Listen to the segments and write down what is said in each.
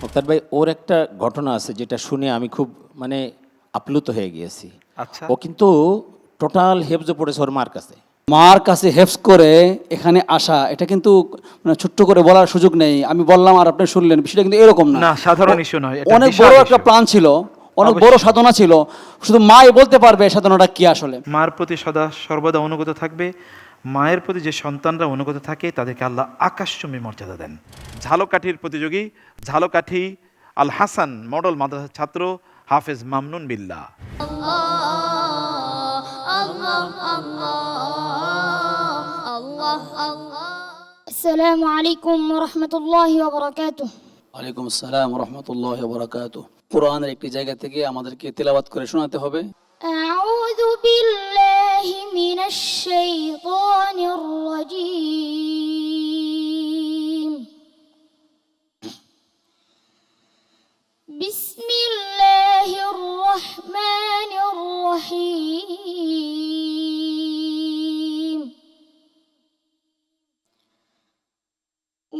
মুক্তার ভাই, ওর একটা ঘটনা আছে যেটা শুনে আমি খুব মানে আপ্লুত হয়ে গিয়েছি। আচ্ছা। ও কিন্তু টোটাল হেফজ পড়েছে ওর মার কাছে। মার কাছে হেফজ করে এখানে আসা, এটা কিন্তু মানে ছোট্ট করে বলার সুযোগ নেই। আমি বললাম আর আপনি শুনলেন, বিষয়টা কিন্তু এরকম না। না, সাধারণ ইস্যু নয়, এটা অনেক বিশাল বড় একটা issue। প্ল্যান ছিল, অনেক বড় অবশ্যই। সাধনা ছিল। শুধু মাই বলতে পারবে সাধনাটা কি আসলে। মার প্রতি সর্বদা অনুগত থাকবে। মায়ের প্রতি যে সন্তানরা অনুগত থাকে তাদেরকে আল্লাহ আকাশচুম্বী মর্যাদা দেন। ঝালকাঠির প্রতিযোগী, ঝালকাঠি আল হাসান মডেল মাদ্রাসার ছাত্র হাফেজ মামনুন বিল্লাহ। السلام عليكم ورحمة الله وبركاته. ওয়ালাইকুম আসসালাম ওয়া রাহমাতুল্লাহি ওয়া বারাকাতুহু। কোরআনের একটি জায়গা থেকে আমাদেরকে তেলাওয়াত করে শোনাতে হবে। أعوذ بالله من الشيطان الرجيم. بسم الله الرحمن الرحيم.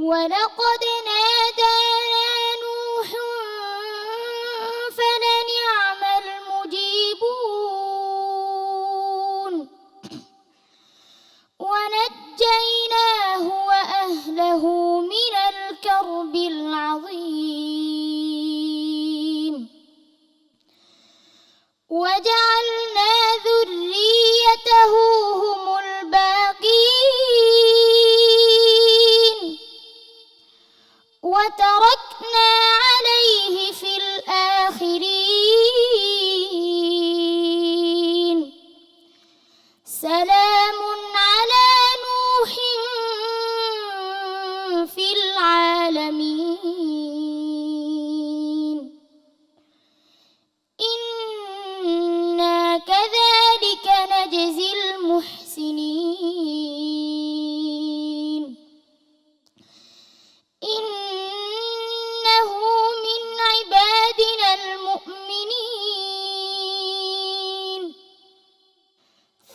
ولقد نادانا نوح فلنعم المجيبون ونجيناه وأهله من الكرب العظيم وجعلنا ذريته هم الباقين وتركنا عليه في الآخرين سلام على نوح في العالمين إنا كذلك نجزي المحسنين إنه من عبادنا المؤمنين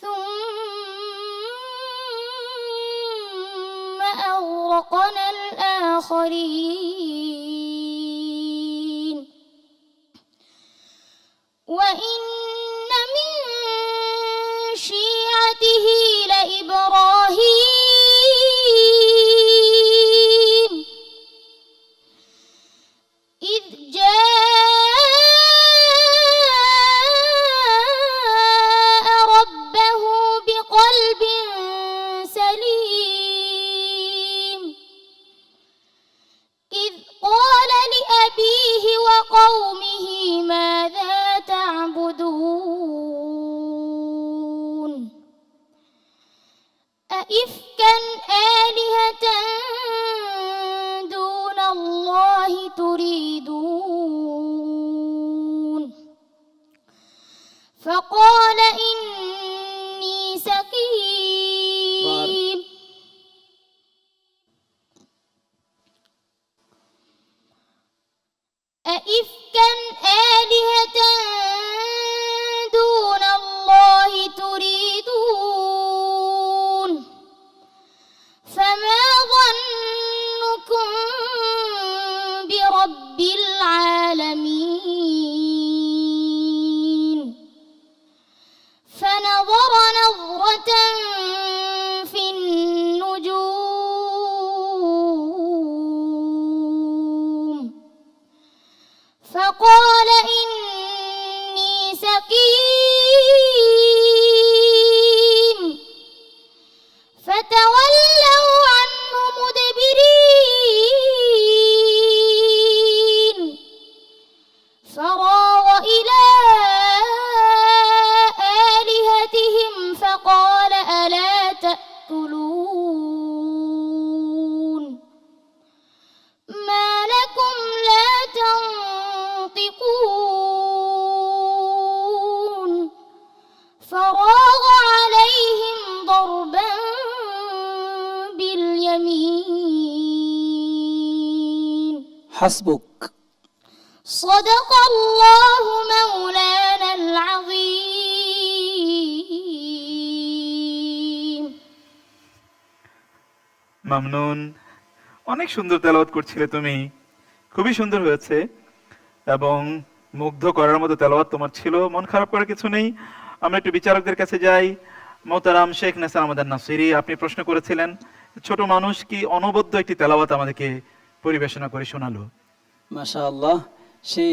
ثم أغرقنا الآخرين وإن من شيعته لإبراهيم إذ جاء ربه بقلب سليم إذ قال لأبيه وقومه ماذا تعبدون أئفكا آلهة دون الله تريدون فقال إني سقيم أئفكا آلهة دون الله تريدون فما ظنكم برب العالمين فنظر نظرة في النجوم فقال إني سقيم فتولوا عنه مدبرين فراغ إلى آلهتهم فقال ألا تأكلون ما لكم لا تنطقون فراغ عليهم ضربا باليمين হাসবুক। صدق الله مولانا العظيم. মামনুন, অনেক সুন্দর তেলাওয়াত করছিলে তুমি। খুবই সুন্দর হয়েছে এবং মুগ্ধ করার মতো তেলাওয়াত তোমার ছিল। মন খারাপ করার কিছু নেই। আমরা একটু বিচারকদের কাছে যাই। মোহতারাম শেখ নেসার আমাদের নাসিরি, আপনি প্রশ্ন করেছিলেন ছোট মানুষ কি অনবদ্য একটি তেলাওয়াত আমাদেরকে পরিবেশনা করে শোনালো। মাশাআল্লাহ, সেই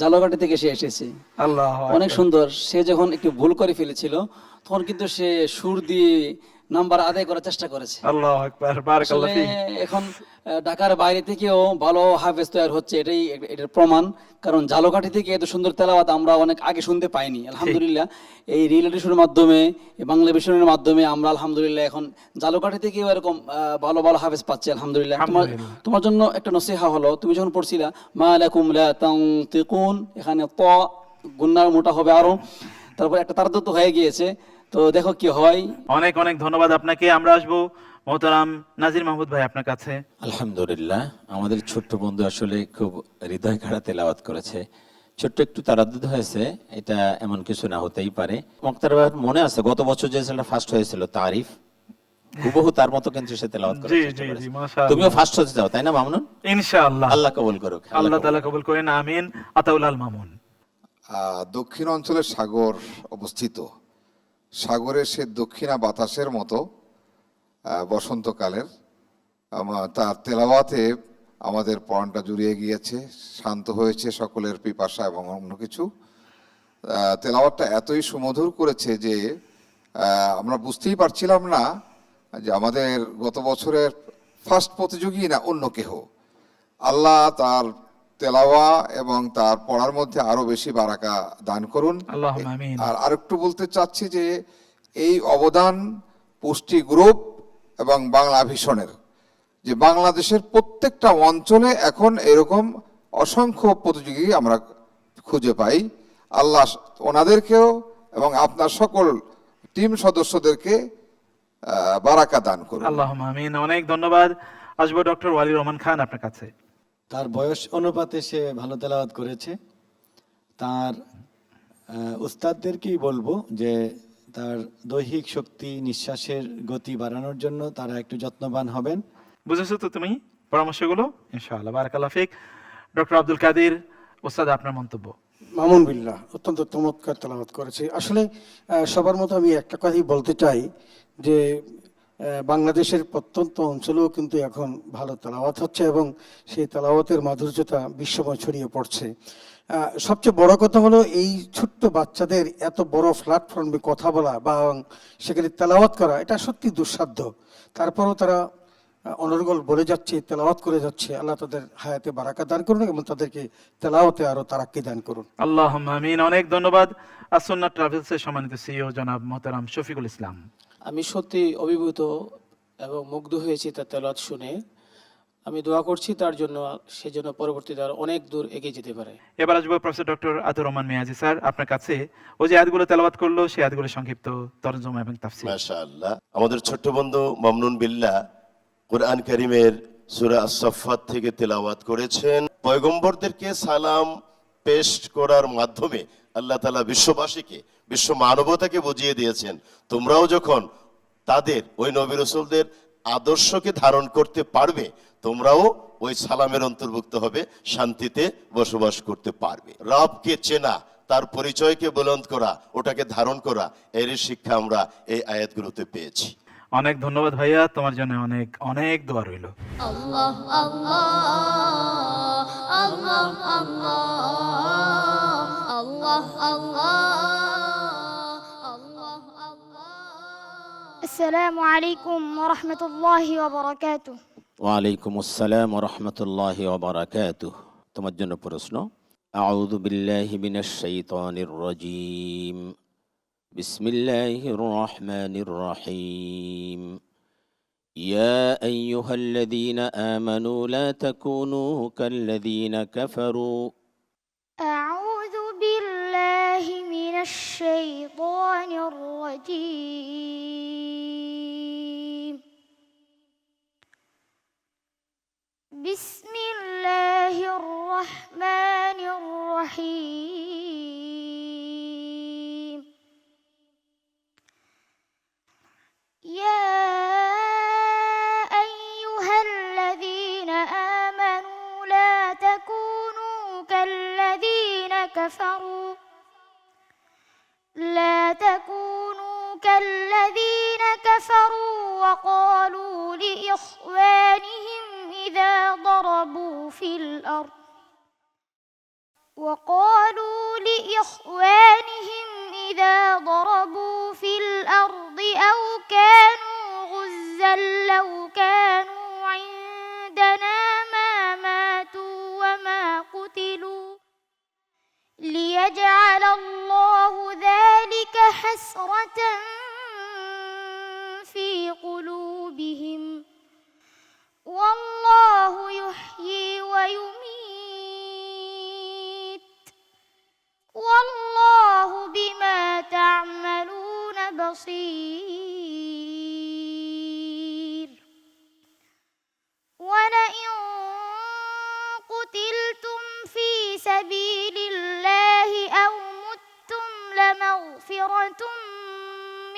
জালকাঠি থেকে সে এসেছে, আল্লাহ অনেক সুন্দর। সে যখন একটু ভুল করে ফেলেছিল তখন কিন্তু সে সুর দিয়ে নাম্বার আদায় করার চেষ্টা করেছে। আল্লাহ আকবার, বারাকাল্লাহ আসলে ফিক। এখন ঢাকার বাইরে থেকেও ভালো হাফেজ তৈরি হচ্ছে, এটার প্রমাণ। কারণ ঝালকাঠি থেকে এত সুন্দর তেলাওয়াত আমরা অনেক আগে শুনতে পাইনি। আলহামদুলিল্লাহ এই রিয়েলিটি শোর মাধ্যমে, এই বাংলা বিষয়ের মাধ্যমে আমরা আলহামদুলিল্লাহ এখন ঝালকাঠি থেকেও এরকম ভালো ভালো হাফেজ পাচ্ছি আলহামদুলিল্লাহ। তোমার জন্য একটা নসিহা হলো, তুমি যখন পড়ছিলা মা লাকুম লা তানতিকুন, এখানে ত গুন্নার মোটা হবে আরো, তারপর একটা তারদত হয়ে গিয়েছে, তো দেখো কি হয়। অনেক অনেক ধন্যবাদ আপনাকে। আমরা আসবো মোহতারাম নাজির মাহমুদ ভাই আপনার কাছে। আলহামদুলিল্লাহ, আমাদের ছোট্ট বন্ধু আসলে খুব হৃদয় কাড়া তেলাওয়াত করেছে। ছোট্ট একটু তারাদ্দুদ হয়েছে, এটা এমন কিছু না, হতেই পারে। মুক্তার ভাইয়ের মনে আছে গত বছর যে ছেলেটা ফার্স্ট হয়েছিল তারিফ, হুবহু তার মতো কিন্তু সে তেলাওয়াত করার জি চেষ্টা জি করেছে। জি, মাশাআল্লাহ। তুমিও ফার্স্ট হতে চাও তাই না মামুনুন? ইনশাআল্লাহ, আল্লাহ কবুল করুক। আল্লাহ তাআলা কবুল করেন, আমিন। আতাউল আল মামুন। দক্ষিণ অঞ্চলের সাগর অবস্থিত, সাগরের সে দক্ষিণা বাতাসের মতো বসন্তকালের তার তেলাওয়াতে আমাদের পরাণটা জুড়িয়ে গিয়েছে, শান্ত হয়েছে সকলের পিপাসা এবং অন্য কিছু। তেলাওয়াতটা এতই সুমধুর করেছে যে আমরা বুঝতেই পারছিলাম না যে আমাদের গত বছরের ফার্স্ট প্রতিযোগী না অন্য কেহ। আল্লাহ তার তেলাওয়া এবং তার পড়ার মধ্যে আরো বেশি বারাকা দান করুন। আল্লাহুম্মা আমিন। আর আরেকটু বলতে চাচ্ছি যে এই অবদান পুষ্টি গ্রুপ এবং বাংলা ভিশনের, যে বাংলাদেশের প্রত্যেকটা অঞ্চলে এখন এরকম অসংখ্য প্রতিযোগী আমরা খুঁজে পাই। আল্লাহ ওনাদেরকেও এবং আপনার সকল টিম সদস্যদেরকে বারাকা দান করুন। আল্লাহুম্মা আমিন। অনেক ধন্যবাদ। আসবো ডক্টর ওয়ালি রহমান খান আপনার কাছে। তার বয়স অনুপাতে সে ভালো তেলাওয়াত করেছে। তার উস্তাদদেরকেই বলবো যে তার দৈহিক শক্তি, নিঃশ্বাসের গতি বাড়ানোর জন্য তারা একটু যত্নবান হবেন। বুঝেছো তো তুমি পরামর্শগুলো? ইনশাআল্লাহ, বারাকাল্লাহ ফিক। ডক্টর আব্দুল কাদের, ওস্তাদ আপনার মন্তব্য। মামুন বিল্লাহ অত্যন্ত চমৎকার তেলাওয়াত করেছে। আসলে সবার মতো আমি একটা কথাই বলতে চাই যে বাংলাদেশের প্রত্যন্ত অঞ্চলেও কিন্তু এখন ভালো তেলাওয়াত হচ্ছে এবং সেই তেলাওয়াতের মাধুর্যতা বিশ্বময় ছড়িয়ে পড়ছে। সবচেয়ে বড় কথা হলো এই ছোট্ট বাচ্চাদের এত বড় প্ল্যাটফর্মে কথা বলা বা সেখানে তেলাওয়াত করা, এটা সত্যি দুঃসাধ্য। তারপরেও তারা অনর্গল বলে যাচ্ছে, তেলাওয়াত করে যাচ্ছে। আল্লাহ তাদের হায়াতে বারাকা দান করুন এবং তাদেরকে তেলাওয়াতে আরো তারাক্কি দান করুন। আল্লাহুম্মা আমিন। অনেক ধন্যবাদ। আসন্নাত ট্রাভেলসের সম্মানিত সিইও জনাব মোহতারাম শফিকুল ইসলাম। আমি সত্যি অভিভূত এবং মুগ্ধ হয়েছি তার তেলাওয়াত শুনে। আমি দোয়া করছি তার জন্য, সেজন্য পরবর্তীতে আর অনেক দূর এগিয়ে যেতে পারে। এবার আসবো প্রফেসর ডক্টর আতুর রহমান মিয়াজি স্যার আপনার কাছে। ও যে আয়াতগুলো তেলাওয়াত করলো সেই আয়াতগুলো সংক্ষিপ্ত তরজমা এবং তাফসীর। মাশাআল্লাহ, আমাদের ছোট্ট বন্ধু মামনুন বিল্লাহ কোরআন কারীমের সূরা আস-সাফফাত থেকে তেলাওয়াত করেছেন। পয়গম্বরদেরকে সালাম পেশ করার মাধ্যমে আল্লাহ তাআলা বিশ্ববাসীকে, বিশ্ব মানবতাকে বুঝিয়ে দিয়েছেন তোমরাও যখন তাদের ওই নবী রাসূলদের আদর্শকে ধারণ করতে পারবে তোমরাও ওই সালামের অন্তর্ভুক্ত হবে, শান্তিতে বসবাস করতে পারবে। রবকে চেনা, তার পরিচয়কে বুলন্দ করা, ওটাকে ধারণ করা, এর শিক্ষা আমরা এই আয়াতগুলোতে পেয়েছি। অনেক ধন্যবাদ ভাইয়া, তোমার জন্য অনেক অনেক দোয়া রইল। আল্লাহ আল্লাহ আল্লাহ আল্লাহ আল্লাহ আল্লাহ আল্লাহ আল্লাহ। আসসালামু আলাইকুম ওয়া রাহমাতুল্লাহি ওয়া বারাকাতুহু। ওয়ালাইকুম আসসালাম ওয়া রাহমাতুল্লাহি ওয়া বারাকাতুহু। তোমার জন্য প্রশ্ন। আউযু বিল্লাহি মিনাশ শাইতানির রাজীম। বিসমিল্লাহির রহমানির রহিম। ইয়া আইয়ুহাল্লাযীনা আমানু লা তাকুনু কাল্লাযীনা কাফারু। আউযু বিল্লাহি মিনাশ শাইতানির রাজীম। বিসমিল্লাহির রহমানির রহিম। ইয়া আইয়ুহাল্লাযীনা আমানু লা كفروا لا تكونوا كالذين كفروا وقالوا لإخوانهم إذا ضربوا في الأرض أو كانوا غزا لو كانوا عندنا ما ماتوا وما قتلوا ليجعل الله ذلك حسرة في قلوبهم والله يحيي ويميت والله بما تعملون بصير ولئن قتلتم في سبيل الله أو متم لمغفرة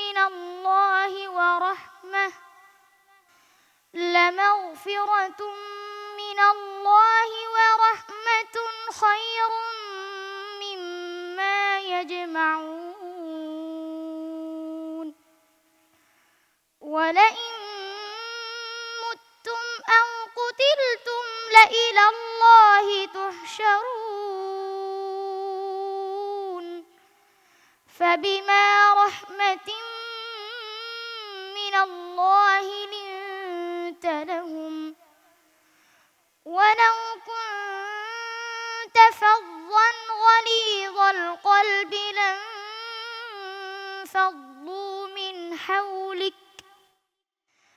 من الله ورحمة خير مما يجمعون ولئن متم أو قتلتم لإلى الله تحشرون فبما رحمة من الله لنت لهم ولو كنت فظا غليظ القلب لانفضوا من حولك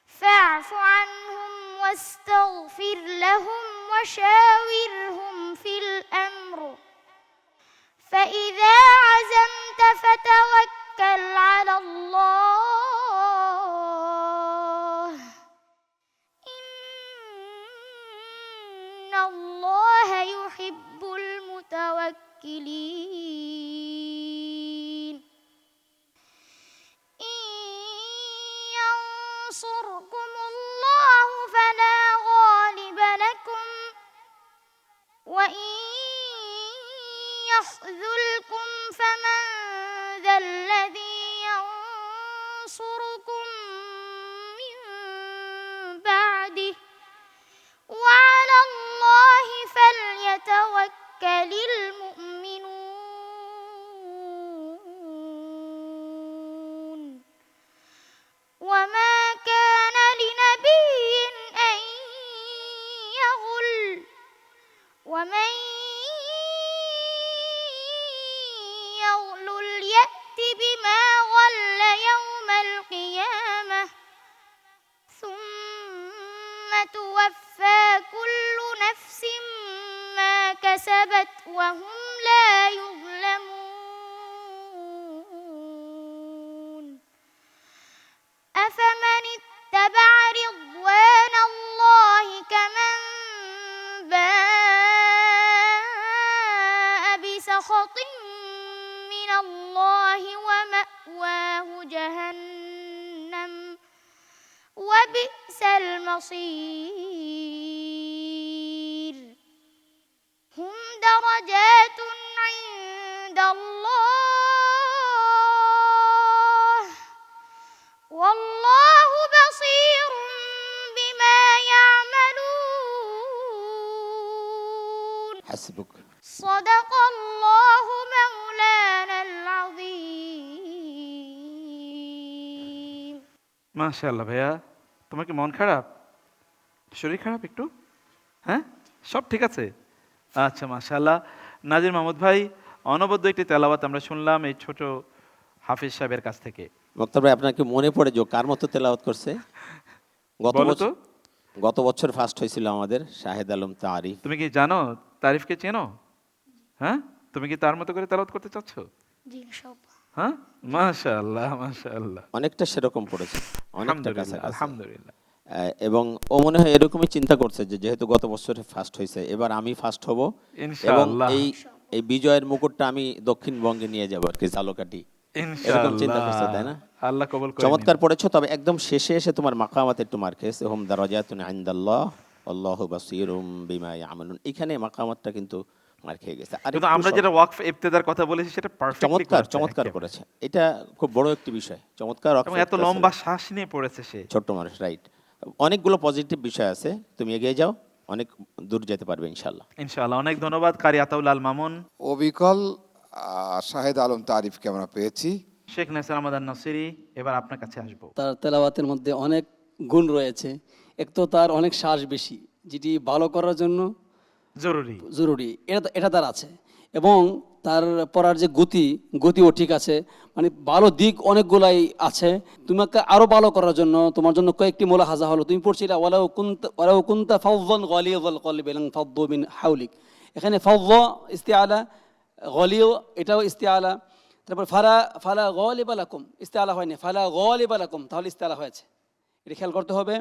فاعف عنهم واستغفر لهم وشاورهم في الأمر فإذا عزمت فتوكل على الله إن الله يحب المتوكلين إن ينصركم الله فلا غالب لكم وإن يخذلكم فمن ذا الذي ينصركم من بعده وعلى الله فليتوكل المؤمنون وما كان لنبي أن يغل ومن يغل يأت بما غل يوم القيامة ثم توفى كل نفس ما كسبت وهم لا يظلمون أفمن اتبع رضوان الله كمن باء بسخط من الله ومأواه جهنم وبئس المصير هم درجات عند الله والله بصير بما يعملون حسبك صدق الله مولانا العظيم মাশাআল্লাহ ভাইয়া, তোমার কি মন খারাপ, শরীর খারাপ একটু? হ্যাঁ, সব ঠিক আছে? আচ্ছা মাশাআল্লাহ। নাজির মাহমুদ ভাই, অনবদ্য একটি তেলাওয়াত আমরা শুনলাম এই ছোট হাফিজ সাহেবের কাছ থেকে। মোক্তার ভাই, আপনার কি মনে পড়ে যে ও কার মতো তেলাওয়াত করছে? বলো তো। গত বছর ফার্স্ট হয়েছিল আমাদের শাহেদ আলম তারিফ। তুমি কি জানো তারিফকে চেনো? হ্যাঁ, তুমি কি তার মতো করে তেলাওয়াত করতে চাচ্ছ? জি ইনশাআল্লাহ। হ্যাঁ, মাশাআল্লাহ মাশাআল্লাহ, অনেকটা সেরকম পড়েছে, অনেকটা কাছে আলহামদুলিল্লাহ আলহামদুলিল্লাহ। এবং ও মনে হয় এরকমই চিন্তা করছে যে যেহেতু গত বছরে ফার্স্ট হয়েছে, এবার আমি ফার্স্ট হব এবং ইনশাআল্লাহ এই বিজয়ের মুকুটটা আমি দক্ষিণবঙ্গে নিয়ে যাব আর কি, ঝালকাঠি, এরকম চিন্তা করছে, তাই না? আল্লাহ কবুল করুন। চমৎকার পড়েছো, তবে একদম শেষে এসে তোমার মাকামাত একটু মার খেয়েছে, হুম দারাজাতুন ইনদাল্লাহ আল্লাহু বাসীরুম বিমা ইয়ামালুন। এখানে মাকামাতটা কিন্তু মার খেয়ে গেছে। আর কিন্তু একটু আমরা যেটা ওয়াকফ ইবতেদার কথা বলেছি সেটা পারফেক্টলি চমৎকার করেছে। এটা খুব বড় একটি বিষয়, চমৎকার এবং এত লম্বা শ্বাস নিয়ে পড়েছে সে। ছোট্ট মানুষ, রাইট। অনেকগুলো পজিটিভ বিষয় আছে, তুমি এগিয়ে যাও, অনেক দূর যেতে পারবে ইনশাল্লাহ। ইনশাআল্লাহ। অনেক ধন্যবাদ কারি আতাউল আল মামুন। অবিকল শাহেদ আলম তারিফকে আমরা পেয়েছি। শেখ নাসির আহমদ নাসিরি, এবার আপনার কাছে আসবো। তার তেলাওয়াতের মধ্যে অনেক গুণ রয়েছে। এক তো তার অনেক শ্বাস বেশি, যেটি ভালো করার জন্য জরুরি, এটা তার আছে। এবং তার পড়ার যে গতিও ঠিক আছে, মানে ভালো দিক অনেকগুলাই আছে। তোমাকে আরো ভালো করার জন্য তোমার জন্য কয়েকটি মোলাহাজা হলো, তুমি পড়ছিলে ওয়ালাউ কুনতা ফাযযান গালিযাল কলবি লান ফাদ্দু মিন হাওলিক। এখানে ফাযযা ইস্তিআলা, গালিয এটাও ইস্তিআলা। তারপর ফালা গালিবা লাকুম, ইস্তিআলা হয়নি, ফালা গালিবা লাকুম, তাহলে ইস্তিআলা হয়েছে। এটা খেয়াল করতে হবে।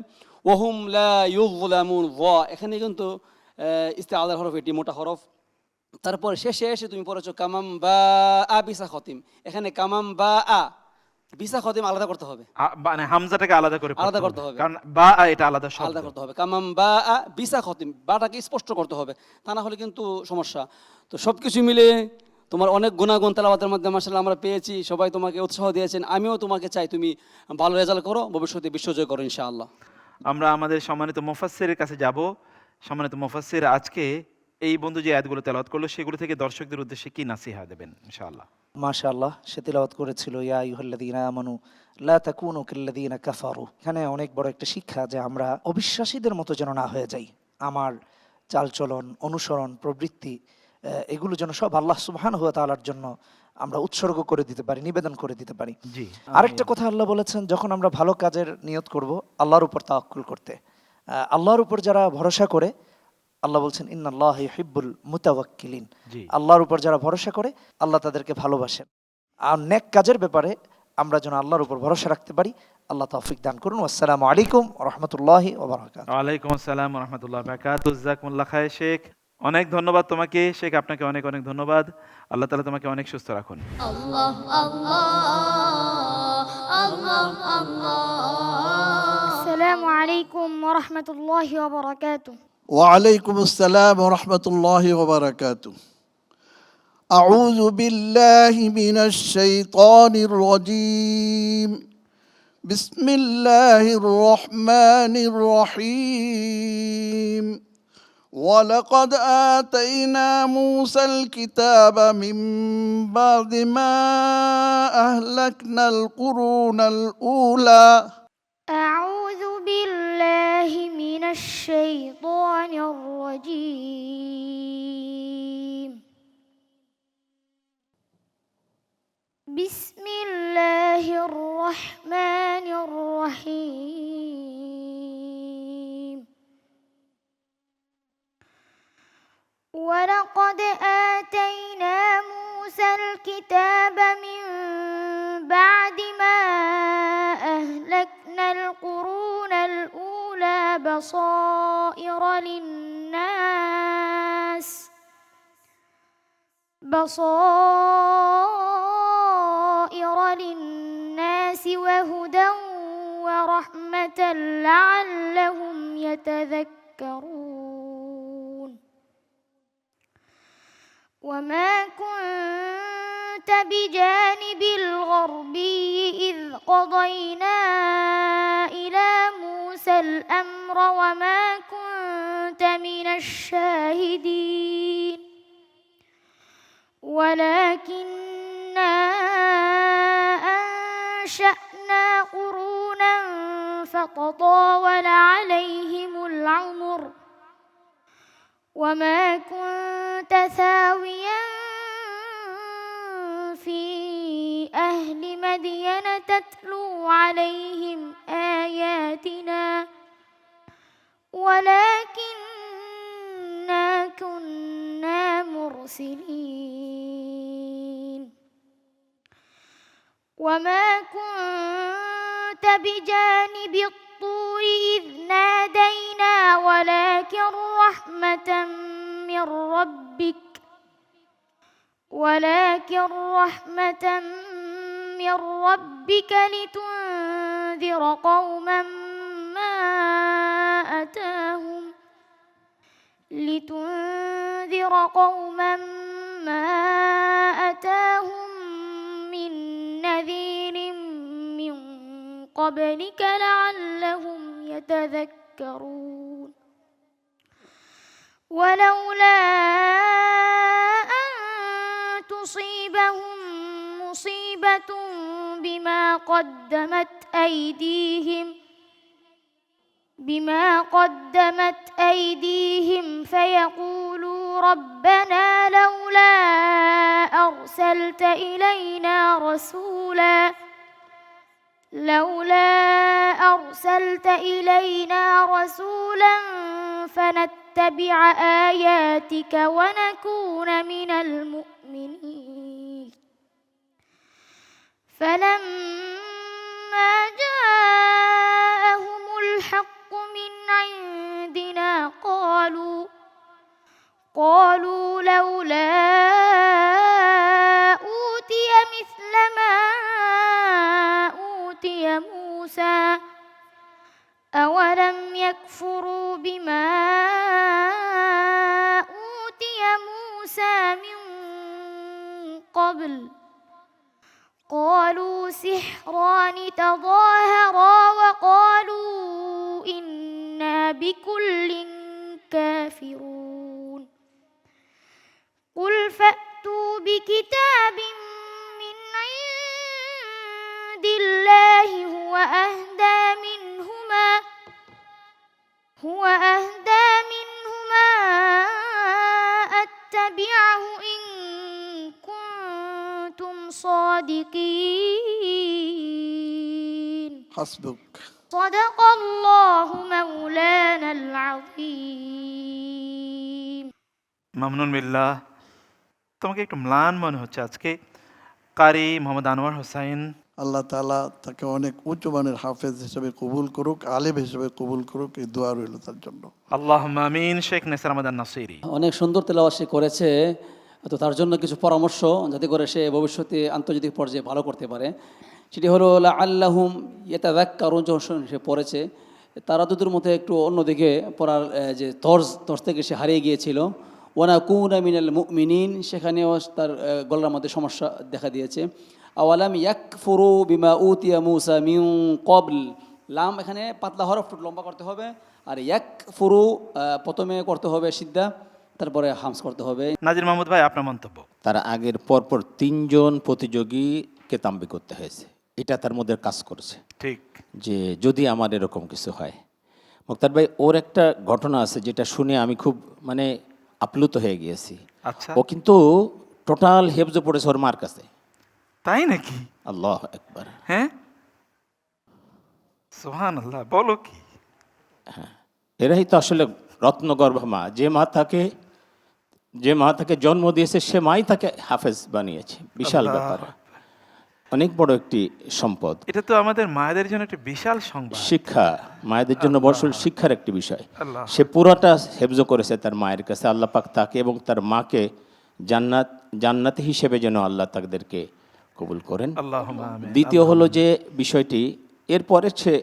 ওহুম লা ইউযলামুন, এখানে কিন্তু ইস্তিআলার হরফ, এটি মোটা হরফ। তারপর শেষে এসে তুমি পড়েছো কামাম বা আ বিসা খতিম, এখানে কামাম বা আ বিসা খতিম আলাদা করতে হবে, মানে হামজাটাকে আলাদা করতে হবে, কারণ বা এটা আলাদা শব্দ, আলাদা করতে হবে। কামাম বা আ বিসা খতিম, বাটাকে স্পষ্ট করতে হবে, তা না হলে কিন্তু সমস্যা। তো সবকিছু মিলে তোমার অনেক গুণাগুণ তেলাওয়াতের মধ্যে মাশাআল্লাহ আমরা পেয়েছি। সবাই তোমাকে উৎসাহ দিয়েছেন, আমিও তোমাকে চাই তুমি ভালো রেজাল্ট করো, ভবিষ্যতে বিশ্বজয় করো ইনশাআল্লাহ। আমরা আমাদের সম্মানিত মুফাসসিরের কাছে যাব। সম্মানিত মুফাসসির, আজকে এই বন্ধু যে আয়াতগুলো তেলাওয়াত করলো সেগুলো থেকে দর্শকদের উদ্দেশ্যে কি নাসিহা দেবেন ইনশাআল্লাহ? মাশাআল্লাহ, সে তিলাওয়াত করেছিল ইয়া আইয়ুহাল্লাযীনা আমানু লা তাকুনু কাল্লাযীনা কাফারু। এখানে অনেক বড় একটা শিক্ষা যে আমরা অবিশ্বাসীদের মতো যেন না হয়ে যাই। আমার চালচলন, অনুসরণ, প্রবৃত্তি এগুলো যেন সব আল্লাহ সুবহানাহু ওয়া তাআলার জন্য আমরা উৎসর্গ করে দিতে পারি, নিবেদন করে দিতে পারি। জি। আরেকটা কথা আল্লাহ বলেছেন, যখন আমরা ভালো কাজের নিয়ত করব আল্লাহর উপর তাওয়াক্কুল করতে। আল্লাহর উপর যারা ভরসা করে, আল্লাহ বলছেন ইন্নাল্লাহা ইউহিব্বুল মুতাওয়াক্কিলিন। আল্লাহর উপর যারা ভরসা করে আল্লাহ তাদেরকে ভালোবাসেন। আর নেক কাজের ব্যাপারে আমরা যেন আল্লাহর উপর ভরসা রাখতে পারি। আল্লাহ তৌফিক দান করুন। আসসালামু আলাইকুম ওয়া রাহমাতুল্লাহি ওয়া বারাকাতুহু। ওয়া আলাইকুম আসসালাম ওয়া রাহমাতুল্লাহি ওয়া বারাকাতুহু। জাযাকুমুল্লাহ খায়র শেখ, অনেক ধন্যবাদ তোমাকে। শেখ, আপনাকে অনেক অনেক ধন্যবাদ। আল্লাহ তাআলা তোমাকে অনেক সুস্থ রাখুন। আল্লাহ আল্লাহ আল্লাহ আল্লাহ। আসসালামু আলাইকুম ওয়া রাহমাতুল্লাহি ওয়া বারাকাতুহু। وعليكم السلام ورحمة الله وبركاته. أعوذ بالله من الشيطان الرجيم. بسم الله الرحمن الرحيم. ولقد آتينا موسى الكتاب من بعد ما أهلكنا القرون الأولى. أعوذ بالله من الشيطان الرجيم. بسم الله الرحمن الرحيم. ولقد آتينا موسى الكتاب من بعد ما أهلكنا القرون الأولى بصائر للناس وهدى ورحمة لعلهم يتذكرون. وما كنت بجانب الغربي إذ قضينا إلى موسى الأمر وما كنت من الشاهدين ولكننا أنشأنا قرونا فتطاول عليهم العمر وما كنت ثاويا في أهل مدين تتلو عليهم آياتنا ولكننا كنا مرسلين. وما كنت بجانب الطور إذ نادينا ولكن رحمة من ربك لتنذر لتنذر قوما ما أتاهم من نذير من قبلك لعلهم يتذكرون ولولا أن تصيبهم مصيبة بما قدمت أيديهم فيقولوا ربنا لولا أرسلت إلينا رسولا فنتبع آياتك ونكون من المؤمنين فلما جاءهم الحق من عندنا قالوا لولا أوتي مثل ما أوتي موسى أولم يكفروا بما أوتي موسى من قبل قالوا سحران تظاهرا وقالوا إنا بكل كافرون قل فأتوا بكتاب من عند الله هو أهدى منهما أتبعه إن كنتم صادقين حسبك صدق الله مولانا العظيم মামনুন বিল্লাহ, তোমাকে একটু ম্লান মনে হচ্ছে আজকে। কারি মোহাম্মদ আনোয়ার হোসাইন, আল্লাহ তাআলা তাকে অনেক উচ্চমানের হাফেজ হিসেবে কবুল করুক, আলেম হিসেবে কবুল করুক, এই দোয়া রইল তার জন্য। আল্লাহুম্মা আমিন। শেখ নেসার আহমদ নাসিরি, অনেক সুন্দর তেলাওয়াত সে করেছে, তো তার জন্য কিছু পরামর্শ যাতে করে সে ভবিষ্যতে আন্তর্জাতিক পর্যায়ে ভালো করতে পারে। সেটি হলো লাআল্লাহুম ইয়াতাযাক্কারুন, যখন সে পড়েছে তারা দুটোর মধ্যে একটু অন্যদিকে পড়ার যে তর্জ থেকে সে হারিয়ে গিয়েছিল। ওয়ানাকুনা মিনাল মুমিনিন, সেখানেও তার গলার মধ্যে সমস্যা দেখা দিয়েছে। আওয়ালাম ইয়াকফুরু বিমা উতিয়া মূসা মিন ক্বাবল, লাম এখানে পাতলা হরফ লম্বা করতে হবে, আর ইয়াকফুরু প্রথমে করতে হবে সিদ্ধা, তারপরে হামস করতে হবে। নাজির মাহমুদ ভাই, আপনার মন্তব্য। তার আগের পরপর 3 জন প্রতিযোগীকে তাম্বি করতে হয়েছে, এটা তার মধ্যে কাজ করেছে। ঠিক, যে যদি আমার এরকম কিছু হয়। মুক্তার ভাই, ওর একটা ঘটনা আছে যেটা শুনে আমি খুব মানে আপ্লুত হয়ে গিয়েছি। আচ্ছা, ও কিন্তু টোটাল হেফজ পড়েছে ওর মার কাছে। তাই নাকি? আল্লাহ আকবার। হ্যাঁ, সুবহানাল্লাহ, বলো কি? এরাই তো আসলে রত্নগর্ভা মা। যে মা তাকে জন্ম দিয়েছে সে মাই তাকে হাফেজ বানিয়েছে। বিশাল ব্যাপার, অনেক বড় একটি সম্পদ। এটা তো আমাদের মায়েদের জন্য একটা বিশাল সংবাদ। শিক্ষা, মায়েদের জন্য বর্ষল শিক্ষার একটি বিষয়। আল্লাহ। সে পুরোটা হেফজ করেছে তার মায়ের কাছে। আল্লাহ পাক তাকে এবং তার মাকে জান্নাতি হিসেবে যেন আল্লাহ তাদেরকে কবুল করেন। আল্লাহুম্মা আমিন। দ্বিতীয় হলো যে বিষয়টি, এরপরে সে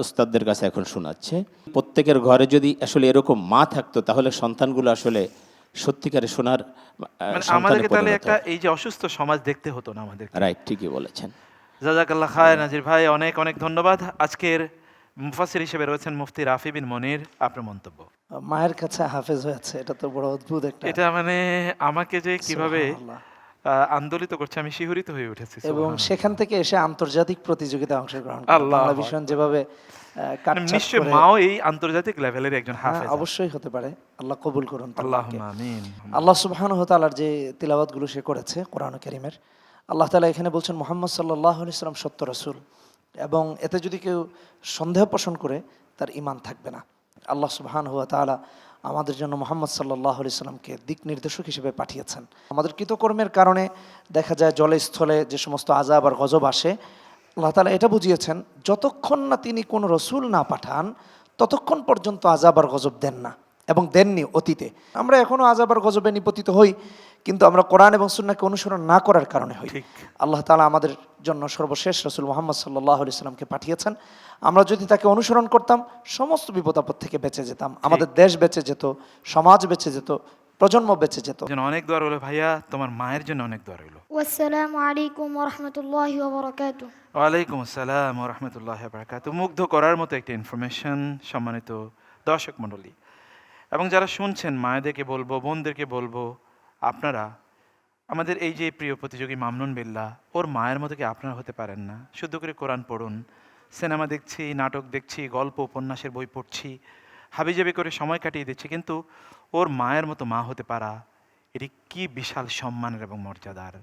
উস্তাদদের কাছে এখন শোনাচ্ছে, প্রত্যেকের ঘরে যদি আসলে এরকম মা থাকতো তাহলে সন্তানগুলো আসলে সত্যিকারে শোনার আমাদেরকে তাহলে একটা এই যে অসুস্থ সমাজ দেখতে হতো না আমাদের। রাইট, ঠিকই বলেছেন। জাযাকাল্লাহ খায়র নাজির ভাই, অনেক অনেক ধন্যবাদ। আজকের মুফাসসির হিসেবে রয়েছেন মুফতি রাফি বিন মনির, আপনার মন্তব্য। মায়ের কাছে হাফেজ হয়েছে, এটা তো বড় অদ্ভুত একটা। এটা মানে আমাকে যে কিভাবে সুবহানাল্লাহ। আন্দোলিত করছে, আমি শিহরিত হয়ে উঠেছি। এবং সেখান থেকে এসে আন্তর্জাতিক প্রতিযোগিতায় অংশগ্রহণ করে আল্লাহ বাংলা ভীষণ যেভাবে কাটছাঁট নিশ্চয় করে- মাও এই আন্তর্জাতিক লেভেলের একজন হ্যাঁ, হাফেজ। অবশ্যই হতে পারে। আল্লাহ কবুল করুন তার মাকে। আল্লাহুম্মা আমিন। আল্লাহ সুবহানাহু ওয়া তাআলার যে তিলাওয়াতগুলো সে করেছে কোরআন কারীমের, আল্লাহ তাআলা এখানে বলছেন মুহাম্মদ সাল্লাল্লাহু আলাইহি সাল্লাম সত্য রাসূল, এবং এতে যদি কেউ সন্দেহ পোষণ করে তার ঈমান থাকবে না। আল্লাহ সুবহানাহু ওয়া তাআলা আমাদের জন্য মুহাম্মদ সাল্লাল্লাহু আলাইহি সাল্লামকে দিক নির্দেশক হিসেবে পাঠিয়েছেন। আমাদের কৃতকর্মের কারণে দেখা যায় জলে স্থলে যে সমস্ত আযাব আর গজব আসে, আল্লাহ তাআলা এটা বুঝিয়েছেন যতক্ষণ না তিনি কোনো রসুল না পাঠান ততক্ষণ পর্যন্ত আযাব আর গজব দেন না। এবং দেননি অতীতে। আমরা এখনো আযাব আর গজবে নিপতিত হই, কিন্তু আমরা কোরআন এবং সুন্নাহকে অনুসরণ না করার কারণে হই। আল্লাহ তাআলা আমাদের জন্য সর্বশেষ রাসূল মুহাম্মদ সাল্লাল্লাহু আলাইহি সাল্লামকে পাঠিয়েছেন। আমরা যদি তাকে অনুসরণ করতাম সমস্ত বিপদ আপদ থেকে বেঁচে যেতাম, আমাদের দেশ বেঁচে যেত, সমাজ বেঁচে যেত, প্রজন্ম বেঁচে যেত। যেন অনেক দোয়া রইল ভাইয়া, তোমার মায়ের জন্য অনেক দোয়া রইল। والسلام عليكم ورحمة الله وبركاته. ওয়ালাইকুম আসসালাম ওয়া রাহমাতুল্লাহি ওয়া বারাকাতুহু। মুগ্ধ করার মতো একটা ইনফরমেশন সম্মানিত দর্শক মণ্ডলী এবং যারা শুনছেন, মায়েদেরকে বলবো, বোনদেরকে বলবো, আপনারা আমাদের এই যে প্রিয় প্রতিযোগী মামনুন বিল্লাহ, ওর মায়ের মতো কি আপনারা হতে পারেন না? শুদ্ধ করে কোরআন পড়ুন, সিনেমা দেখছি, নাটক দেখছি, গল্প উপন্যাসের বই পড়ছি, হাবিজাবি করে সময় কাটিয়ে দিচ্ছি, কিন্তু ওর মায়ের মতো মা হতে পারা এটি কি বিশাল সম্মানের এবং মর্যাদার।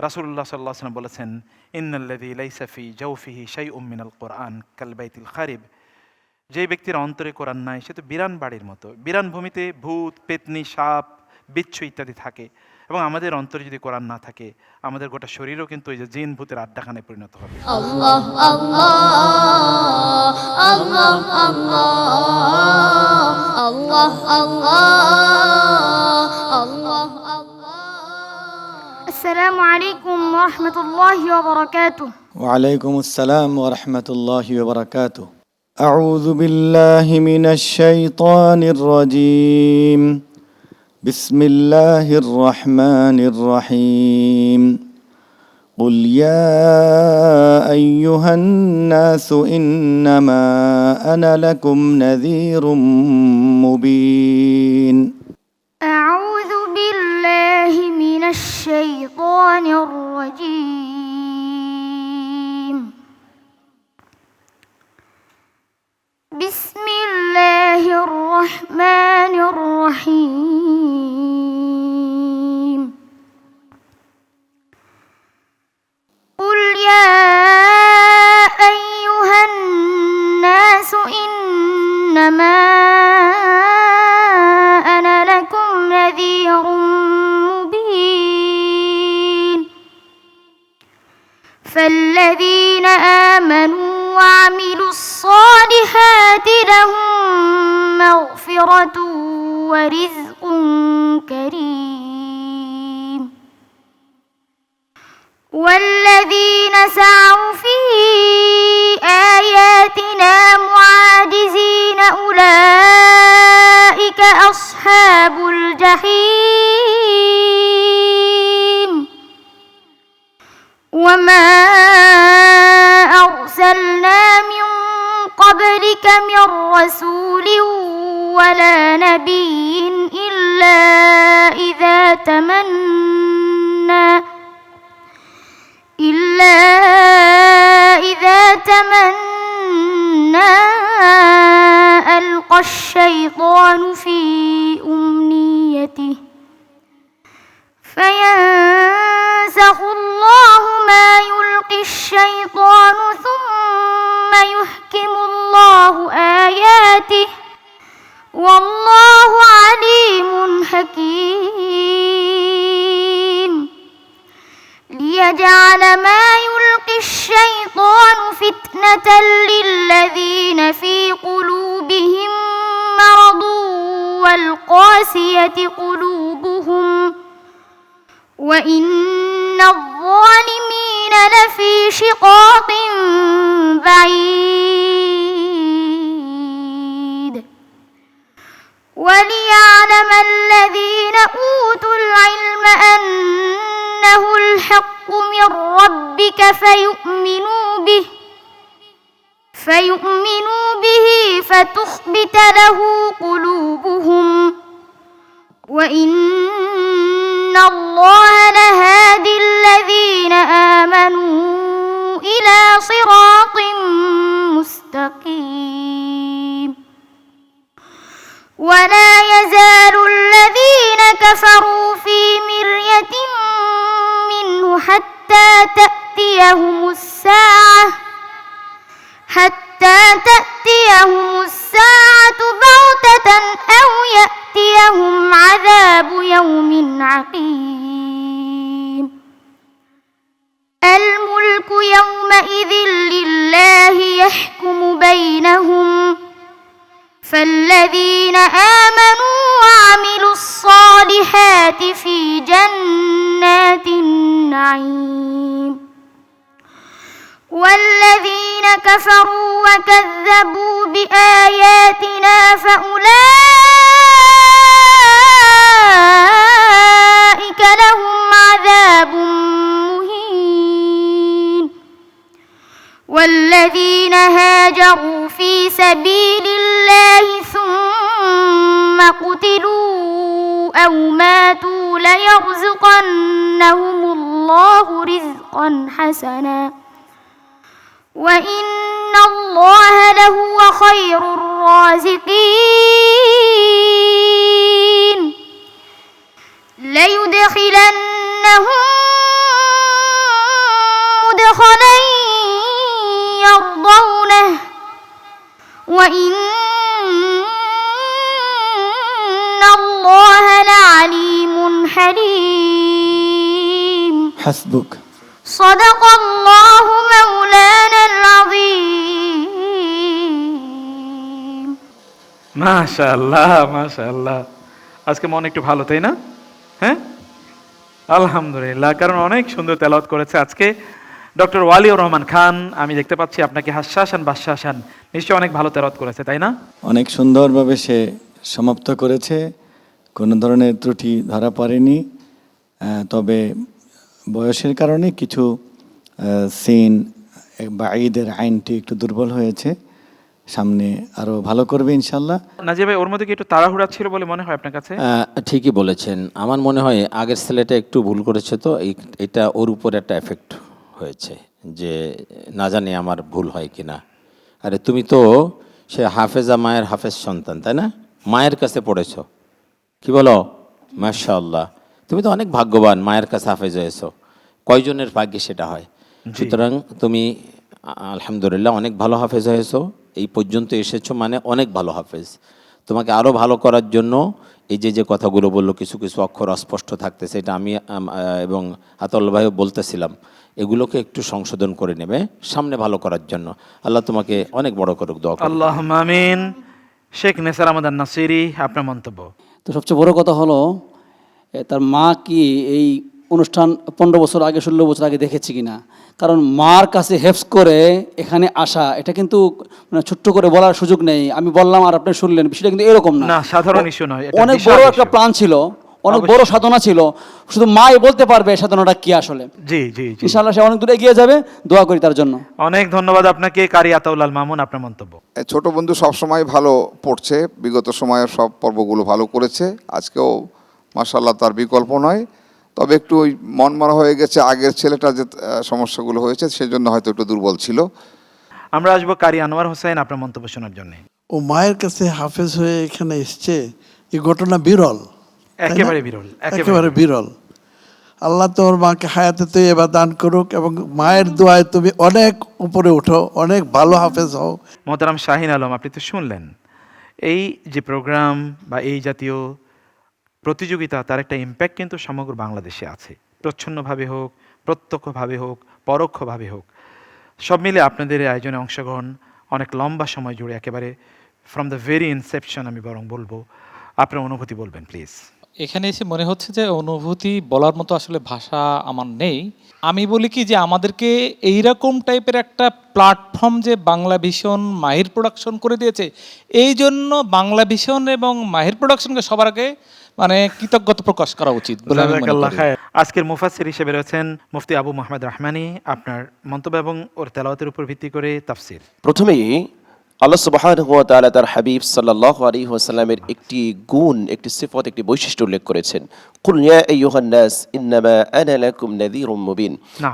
রাসূলুল্লাহ সাল্লাল্লাহু আলাইহি ওয়াসাল্লাম বলেছেন, ইন্নাল্লাযী লাইসা ফি জাওফিহি শাইউম মিনাল কোরআন কাল বাইতিল খারিব। যেই ব্যক্তির অন্তরে কোরআন নাই সে তো বিরান বাড়ির মতো। বিরান ভূমিতে ভূত, পেতনি, সাপ, বিচ্ছু ইত্যাদি থাকে, এবং আমাদের অন্তরে যদি কোরআন না থাকে আমাদের গোটা শরীরও কিন্তু ওই যে জিন ভূতের আড্ডাখানায় পরিণত হবে। আল্লাহ আল্লাহ আল্লাহ আল্লাহ আল্লাহ আল্লাহ আল্লাহ। السلام عليكم ورحمة الله وبركاته. وعليكم السلام ورحمة الله وبركاته. أعوذ بالله من الشيطان الرجيم. بسم الله الرحمن الرحيم. قل يا أيها الناس إنما أنا لكم نذير مبين. أعوذ بالله من الشيطان الرجيم. بسم الله الرحمن الرحيم. قل يا أيها الناس إنما أنا لكم نذير مبين. فالذين آمنوا وعملوا الصالحات لهم مغفرة ورزق كريم. والذين سعوا في آياتنا معاجزين أولئك أصحاب الجحيم. وما أرسلنا من قبلك من رسول ولا نبي إلا إذا تمنى ألقى الشيطان في أمنيته فينسخ الله ما يلقي الشيطان ثم يحكم الله آياته والله عليم حكيم. ليجعل ما يلقي الشيطان فتنة للذين في قلوبهم مرض والقاسية قلوبهم وإن الظالمين لفي شقاق بعيد. وليعلم الذين أوتوا العلم أنه الحق من ربك فيؤمنوا به فتخبت له قلوبهم وإن الله لهادي الذين آمنوا إلى صراط مستقيم. ولا يزال الذين كفروا في مرية منه حتى تأتيهم الساعة بغتة أو يأتيهم عذاب يوم عقيم. الملك يومئذ لله يحكم بينهم فالذين آمنوا وعملوا الصالحات في جنات النعيم والذين كفروا وكذبوا بآياتنا فأولئك لهم عذاب مهين والذين هاجروا في سبيل الله ثم قتلوا أو ماتوا ليرزقنهم الله رزقا حسنا وإن الله لهو خير الرازقين ليدخلنهم مدخلا يرضونه وإن الله لعليم حليم حسبك صدق الله مولانا العظيم মাশাআল্লাহ মাশাআল্লাহ। আজকে মন একটু ভালো, তাই না? হ্যাঁ, আলহামদুলিল্লাহ, কারণ অনেক সুন্দর তেলাওয়াত করেছে আজকে ডক্টর ওয়ালিউর রহমান খান। আমি দেখতে পাচ্ছি আপনাকে হাস্যাসান বাদশাহান, নিশ্চয়ই অনেক ভালো তেলাওয়াত করেছে, তাই না? অনেক সুন্দরভাবে সে সমাপ্ত করেছে, কোনো ধরনের ত্রুটি ধরা পড়েনি। তবে বয়সের কারণে কিছু সিন বা ঈদের আইনটি একটু দুর্বল হয়েছে, সামনে আরো ভালো করবে ইনশাল্লাহ। নাজিয়া ভাই, ওর মধ্যে কি একটু তাড়াহুড়া ছিল বলে মনে হয় আপনার কাছে? ঠিকই বলেছেন, আমার মনে হয় আগের ছেলেটা একটু ভুল করেছে, তো এটা ওর উপর একটা এফেক্ট হয়েছে যে না জানি আমার ভুল হয় কিনা। আরে তুমি তো সে হাফেজা মায়ের হাফেজ সন্তান, তাই না? মায়ের কাছে পড়েছ, কি বলো? মাশাআল্লাহ, তুমি তো অনেক ভাগ্যবান, মায়ের কাছে হাফেজ হয়েছো। কয়জনের ভাগ্যে সেটা হয়? সুতরাং তুমি আলহামদুলিল্লাহ অনেক ভালো হাফেজ হয়েছো, এই পর্যন্ত এসেছো, মানে অনেক ভালো হাফেজ। তোমাকে আরও ভালো করার জন্য এই যে কথাগুলো বললো, কিছু কিছু অক্ষর অস্পষ্ট থাকতেছে, এটা আমি এবং আতাউল্লাহ ভাইও বলতেছিলাম, এগুলোকে একটু সংশোধন করে নেবে সামনে ভালো করার জন্য। আল্লাহ তোমাকে অনেক বড় করুক, দোয়া করুন। আল্লাহুম্মা আমিন। শেখ নেসার আহমদ নাসিরি, আপনার মন্তব্য? তো সবচেয়ে বড় কথা হলো তার মা কি এই অনুষ্ঠান 15 বছর আগে 16 বছর আগে দেখেছি কিনা। কারণ মার কাছে হেফজ করে এখানে আসা, এটা কিন্তু মানে ছোট্ট করে বলার সুযোগ নেই। আমি বললাম আর আপনি শুনলেন, বিষয়টা কিন্তু এরকম না, সাধারণ ইস্যু নয়, অনেক বড় একটা প্ল্যান ছিল, অনেক বড় সাধনা ছিল। শুধু মাই বলতে পারবে সাধনাটা কি আসলে। জি জি, ইনশাআল্লাহ সে অনেক দূর এগিয়ে যাবে, দোয়া করি তার জন্য। অনেক ধন্যবাদ আপনাকে। কারি আতাউল আল মামুন, আপনার মন্তব্য? ছোট বন্ধু সবসময় ভালো পড়ছে, বিগত সময়ের সব পর্বগুলো ভালো করেছে, আজকেও মাশাআল্লাহ তার বিকল্প নয়। তবে একটু ওই মন মারা হয়ে গেছে, আগের ছেলেটা যে সমস্যাগুলো হয়েছে সেজন্য হয়তো একটু দুর্বল ছিল। আমরা আসবো কারি আনোয়ার হোসেন, আপনার মন্তব্য শোনার জন্য। ও মায়ের কাছে হাফেজ হয়ে এখানে এসছে, এই ঘটনা বিরল, একেবারে বিরল, একেবারে বিরল। আল্লাহ তোর মাকে হায়াতে তুই এবার দান করুক এবং মায়ের দোয়ায় তুমি অনেক উপরে উঠো, অনেক ভালো হাফেজ হও। মোহতারাম শাহিন আলম, আপনি তো শুনলেন এই যে প্রোগ্রাম বা এই জাতীয় প্রতিযোগিতা, তার একটা ইম্প্যাক্ট কিন্তু সমগ্র বাংলাদেশে আছে, প্রচ্ছন্নভাবে হোক, প্রত্যক্ষভাবে হোক, পরোক্ষভাবে হোক। সব মিলে আপনাদের এই আয়োজনে অংশগ্রহণ অনেক লম্বা সময় জুড়ে, একেবারে ফ্রম দ্য ভেরি ইনসেপশন আমি বরং বলবো। আপনার অনুভূতি বলবেন প্লিজ। এখানে এসে মনে হচ্ছে যে অনুভূতি বলার মতো আসলে ভাষা আমার নেই। আমি বলি কি যে আমাদেরকে এইরকম টাইপের একটা প্ল্যাটফর্ম যে বাংলা ভিশন মাহির প্রোডাকশন করে দিয়েছে, এই জন্য বাংলা ভিশন এবং মাহির প্রোডাকশনকে সবার আগে মানে কৃতজ্ঞতা প্রকাশ করা উচিত বলে আমি মনে করি। আজকের মুফাসসির হিসেবে রয়েছেন মুফতি আবু মোহাম্মদ রহমানী, আপনার মন্তব্য এবং ওর তেলাওয়াতের উপর ভিত্তি করে তাফসির। প্রথমেই আল্লাহ সুবহানাহু ওয়া তাআলা তার হাবিব সাল্লাল্লাহু আলাইহি ওয়াসাল্লামের একটি গুণ, একটি সিফত, একটি বৈশিষ্ট্য উল্লেখ করেছেন। কুল ইয়া আইয়ুহান নাস ইন্নামা আনা লাকুম নাযীরুম মুবিন।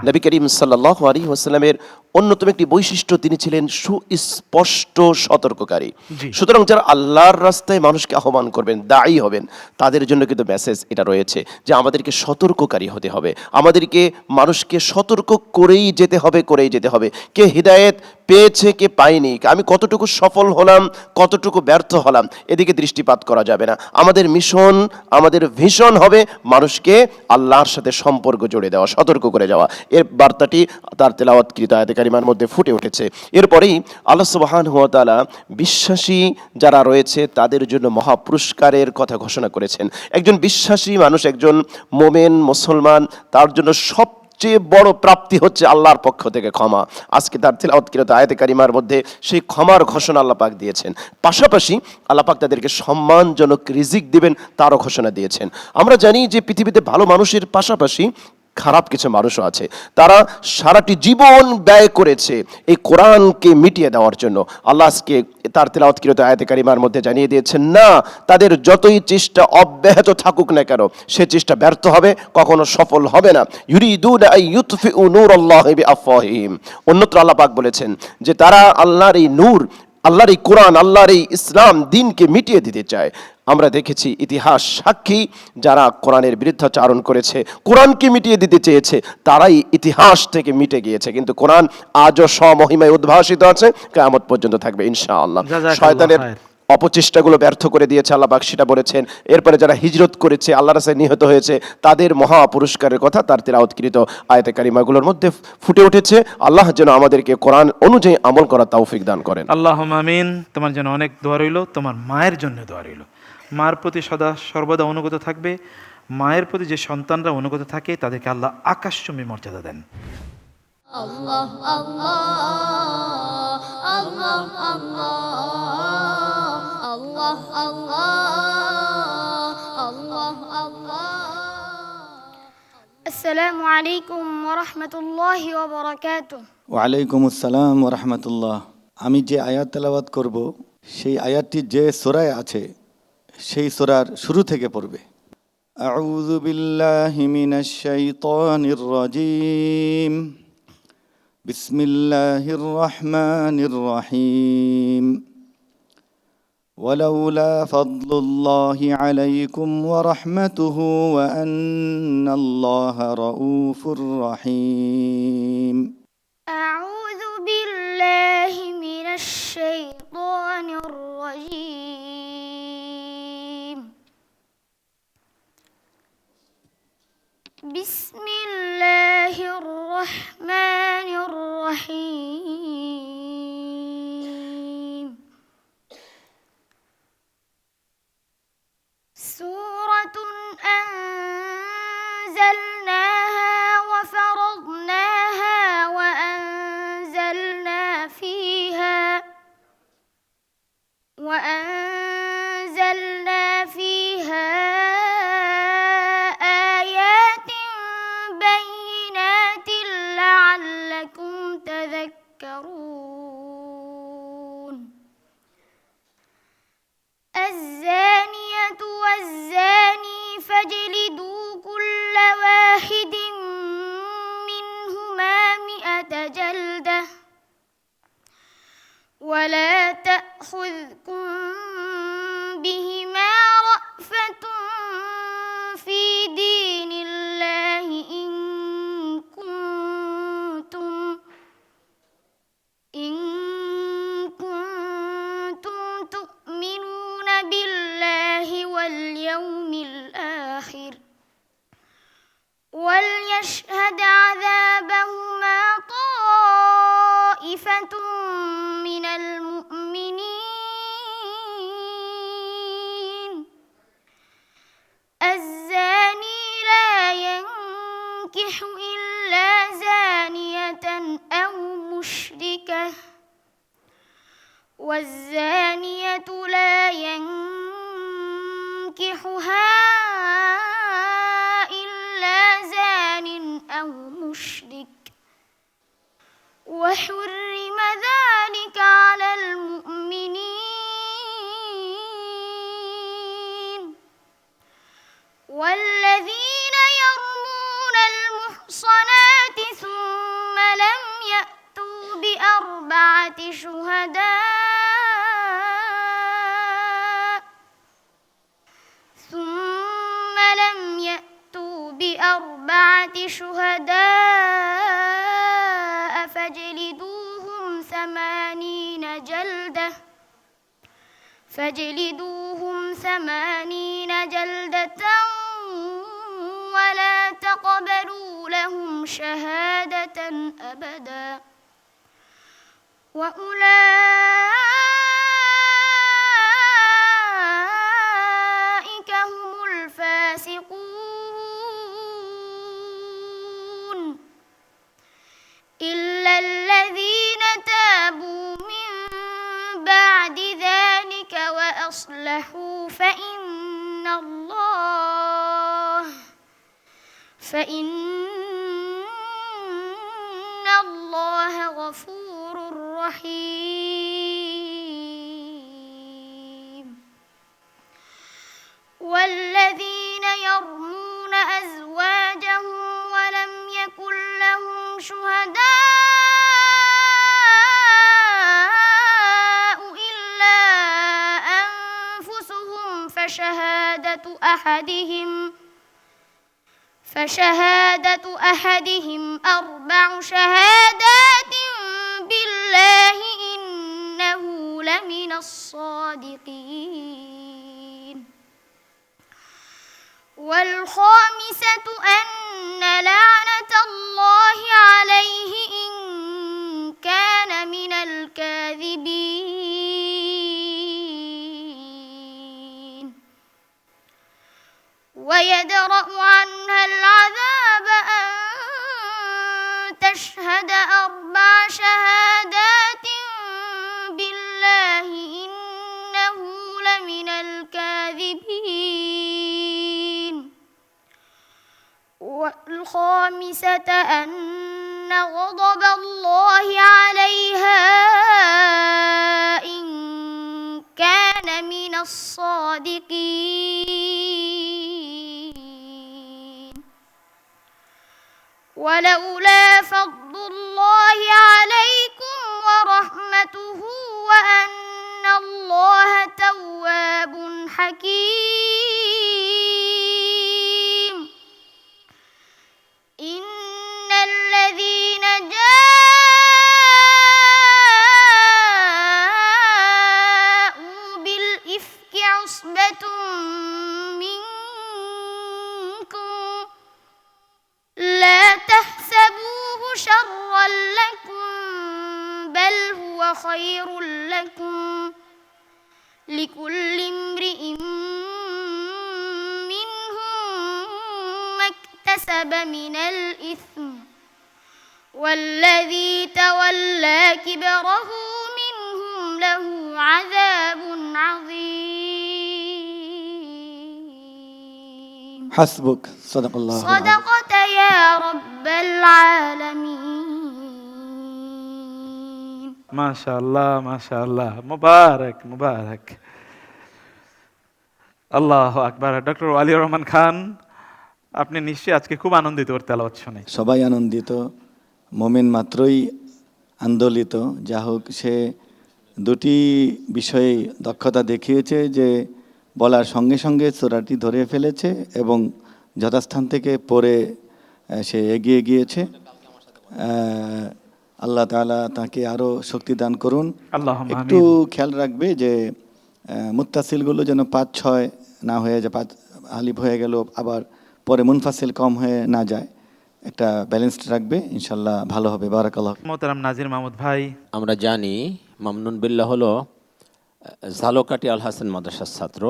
নবী করিম সাল্লাল্লাহু আলাইহি ওয়াসাল্লামের অন্যতম একটি বৈশিষ্ট্য, তিনি ছিলেন সুস্পষ্ট সতর্ককারী। সুতরাং যারা আল্লাহর রাস্তায় মানুষকে আহ্বান করবেন, দায়ী হবেন, তাদের জন্য কিন্তু মেসেজ এটা রয়েছে যে আমাদেরকে সতর্ককারী হতে হবে, আমাদেরকে মানুষকে সতর্ক করেই যেতে হবে, করেই যেতে হবে। কে হিদায়েত পেয়েছে, কে পায়নি, আমি কতটুকু কতটুকু সফল হলাম, কতটুকু ব্যর্থ হলাম, এদিকে দৃষ্টিপাত করা যাবে না। আমাদের মিশন, আমাদের ভিশন হবে মানুষকে আল্লাহর সাথে সম্পর্ক জুড়ে দেওয়া, সতর্ক করে যাওয়া। এর বার্তাটি তার তেলাওয়াতকৃত আয়াতে কারিমার মধ্যে ফুটে উঠেছে। এরপরেই আল্লাহ সুবহানাহু ওয়া তাআলা বিশ্বাসী যারা রয়েছে তাদের জন্য মহা পুরস্কারের কথা ঘোষণা করেছেন। একজন বিশ্বাসী মানুষ, একজন মোমেন মুসলমান, তার জন্য সবচেয়ে বড় প্রাপ্তি হচ্ছে আল্লাহর পক্ষ থেকে ক্ষমা। আজকে তার তিলাওয়াতকৃত আয়াতে কারিমার মধ্যে সেই ক্ষমার ঘোষণা আল্লাহ পাক দিয়েছেন। পাশাপাশি আল্লাহ পাক তাদেরকে সম্মানজনক রিজিক দিবেন তারও ঘোষণা দিয়েছেন। আমরা জানি যে পৃথিবীতে ভালো মানুষের পাশাপাশি খারাপ কিছু মানুষও আছে, তারা সারাটি জীবন ব্যয় করেছে এই কোরআনকে মিটিয়ে দেওয়ার জন্য। আল্লাহ আজকে তার তেলাওয়াতকৃত আয়াতে কারিমার মধ্যে জানিয়ে দিয়েছেন, না, তাদের যতই চেষ্টা অব্যাহত থাকুক না কেন, সে চেষ্টা ব্যর্থ হবে, কখনো সফল হবে না। ইউরিদুনা আন ইউতফিউ নূরাল্লাহি বিআফওয়াহিহিম। অন্যত্র আল্লাহ পাক বলেছেন যে তারা আল্লাহর এই নূর, আল্লাহর এই কোরআন, আল্লাহর এই ইসলাম দিনকে মিটিয়ে দিতে চায়। আমরা দেখেছি ইতিহাস সাক্ষী, যারা কোরআনের বিরুদ্ধাচারণ করেছে, কোরআনকে মিটিয়ে দিতে চেয়েছে, তারাই ইতিহাস থেকে মিটে গিয়েছে। কিন্তু কোরআন আজও স্বমহিমায় উদ্ভাসিত আছে, কিয়ামত পর্যন্ত থাকবে ইনশাআল্লাহ। শয়তানের অপচেষ্টাগুলো ব্যর্থ করে দিয়েছে আল্লাহ পাক সেটা বলেছেন। এরপরে যারা হিজরত করেছে, আল্লাহর রাস্তায় নিহত হয়েছে, তাদের মহা পুরস্কারের কথা তার তিলাওয়াতকৃত আয়াতে কারিমাগুলোর মধ্যে ফুটে উঠেছে। আল্লাহ যেন আমাদেরকে কোরআন অনুযায়ী আমল করার তৌফিক দান করেন। আল্লাহুম্মা আমিন। তোমার জন্য অনেক দোয়া রইল, তোমার মায়ের জন্য দোয়া রইল। মায়ের প্রতি সর্বদা অনুগত থাকবে। মায়ের প্রতি যে সন্তানরা অনুগত থাকে তাদেরকে আল্লাহ আকাশচুম্বী মর্যাদা দেন। আল্লাহ আল্লাহ আল্লাহ আল্লাহ আল্লাহ আল্লাহ আল্লাহ। আসসালামু আলাইকুম ওয়া রাহমাতুল্লাহি ওয়া বারাকাতুহু। ওয়ালাইকুম আসসালাম ওয়া রাহমাতুল্লাহ। আমি যে আয়াত তেলাওয়াত করব সেই আয়াতটি যে সূরায় আছে সেই সূরার শুরু থেকে পড়বে। আউযু বিল্লাহি মিনাশ শাইতানির রাজীম। বিসমিল্লাহির রহমানির রহিম। ولولا فضل الله عليكم ورحمته وأن الله رؤوف رحيم. أعوذ بالله من الشيطان الرجيم. بسم الله الرحمن الرحيم. سورة أنزلناها وفرضناها وأنزلنا فيها آيات بينات لعلكم تذكرون. الزانية والزاني فاجلدوا كل واحد منهما 100 جلدة ولا تأخذكم بهما رأفة في دين الله إن كنتم تؤمنون بالله واليوم الآخر. وليشهد عذابهما طائفة من المؤمنين. الزاني لا ينكح إلا زانية أو مشركة والزانية لا ينكحها إلا زان أو مشرك وحرم ذلك على المؤمنين. والذين يرمون المحصنات ثم لم يأتوا بأربعة شهداء فاجلدوهم 80 جلدة فاجلدوهم 80 جلدة ولا تقبلوا لهم شهادة أبدا وأولئك هم الفاسقون إلا الذين تابوا من بعد ذلك وأصلحوا فإن الله غفور رحيم والذين يرمون أزواجهم ولم يكن لهم شهداء إلا أنفسهم فشهادة أحدهم 4 شهادات بالله إنه لمن الصادقين والخامسة أن لعنة الله عليه إن كان من الكاذبين ويدرأ عنها العذاب أن تشهد 4 شهادات بالله إنه لمن الكاذبين والخامسة أن غضب الله عليها إن كان من الصادقين ولولا فضل الله عليكم ورحمته وأن الله تواب حكيم إن الذين جاءوا بالإفك عصبة منكم لا تحسبوه شرا لكم بل هو خير لكم لكل امرئ منهم ما اكتسب من الإثم والذي تولى كبره منهم له عذاب عظيم حسبك صدق الله العظيم. صدقت يا رب العالمين মাশাআল্লাহ মাশাআল্লাহ মুবারক মুবারক আল্লাহু আকবার ডক্টর ওয়ালিউর রহমান খান আপনি নিশ্চয়ই আজকে খুব আনন্দিত ওর তেলাওয়াত শুনে সবাই আনন্দিত, মোমেন মাত্রই আন্দোলিত। যা হোক, সে দুটি বিষয়ে দক্ষতা দেখিয়েছে, যে বলার সঙ্গে সঙ্গে সূরাটি ধরে ফেলেছে এবং যথাস্থান থেকে পড়ে সে এগিয়ে গিয়েছে। আল্লাহ তাআলা তাকে আরও শক্তি দান করুন। আল্লাহুম্মা একটু আমিন। খেয়াল রাখবে যে মুত্তাসিলগুলো যেন 5-6 না হয়ে যায়, 5 আলিফ হয়ে গেল আবার পরে মুনফাসিল কম হয়ে না যায়, একটা ব্যালেন্সড রাখবে, ইনশাল্লাহ ভালো হবে। বারাকাল্লাহ। মোহতারাম নাজির মাহমুদ ভাই, আমরা জানি মামনুন বিল্লাহ হলো ঝালকাঠি আল হাসান মাদ্রাসার ছাত্র,